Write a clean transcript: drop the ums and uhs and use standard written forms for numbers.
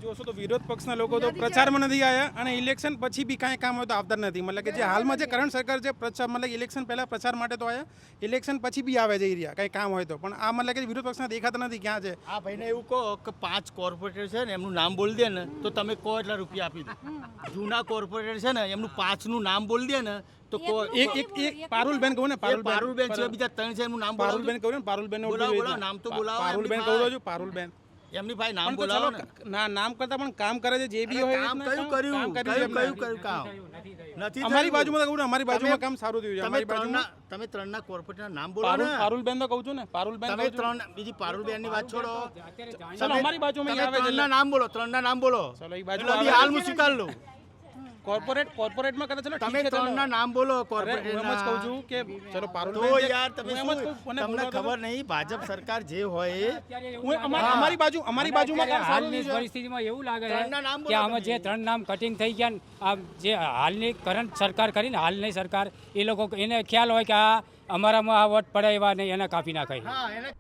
જોશો તો વિરોધ પક્ષના લોકો તો પ્રચારમાં નથી આવ્યા અને ઇલેક્શન પછી બી કાંઈ કામ હોય તો આવતા નથી. મતલબ કે જે હાલમાં જે કરંટ સરકાર છે પ્રચાર મતલબ ઇલેક્શન પહેલાં પ્રચાર માટે તો આવ્યા, ઇલેક્શન પછી બી આવે જઈ રહ્યા કાંઈ કામ હોય તો, પણ આ મતલબ કે વિરોધ પક્ષના દેખાતા નથી ક્યાં છે. આ ભાઈને એવું કહો કે 5 કોર્પોરેટર છે ને એમનું નામ બોલી દે ને તો તમે કહો એટલા રૂપિયા આપી દો. જૂના કોર્પોરેટર છે ને એમનું 5નું નામ બોલી દે ને તો એક પારુલબેન કહું ને પારુલબેન છે, બીજા 3 છે એમનું નામ પારુલબેન કહું ને પારુલબેન બોલાવો નામ તો બોલાવો. પારુલબેન કહું છું પારુલબેન એમની ભાઈ નામ બોલાવો ને. ના નામ કરતા પણ કામ કરે છે જે બી હોય કામ કયું કર્યું કામ નથી. અમારી બાજુમાં તો કહું ને અમારી બાજુમાં કામ સારું થયું છે. તમે અમારી બાજુમાં તમે 3ના કોર્પોરેટરના નામ બોલો ને. પારુલબેન તો કહું છું ને પારુલબેન તમે 3 બીજી પારુલબેનની વાત છોડો. ચલો અમારી બાજુમાં તમે આવે છે 3ના નામ બોલો, 3ના નામ બોલો. ચલો એ બાજુ એટલે હાલ હું સ્વીકાર લઉં. કોર્પોરેટમાં કરે. ચલો તમે 3ના નામ બોલો હું એમ જ કોર્પોરેટરના. કહું છું કે ચલો તો પારુલબેન યાર તમે હું એમ જ કહું, મને તમને બોલવા દો. ખબર નહીં ભાજપ સરકાર જે હોય અમારી બાજુમાં કામ સારું હાલની થયું છે. પરિસ્થિતિમાં એવું લાગે ત્રણના નામ છે બોલો કે આમાં તમે. જે 3 નામ કટિંગ થઈ ગયા ને, આ જે હાલની કરંટ સરકાર કરીને હાલની સરકાર એ લોકો એને ખ્યાલ હોય કે આ અમારામાં આ વોટ પડે એવા નહીં એને કાપી નાખાય. હા એને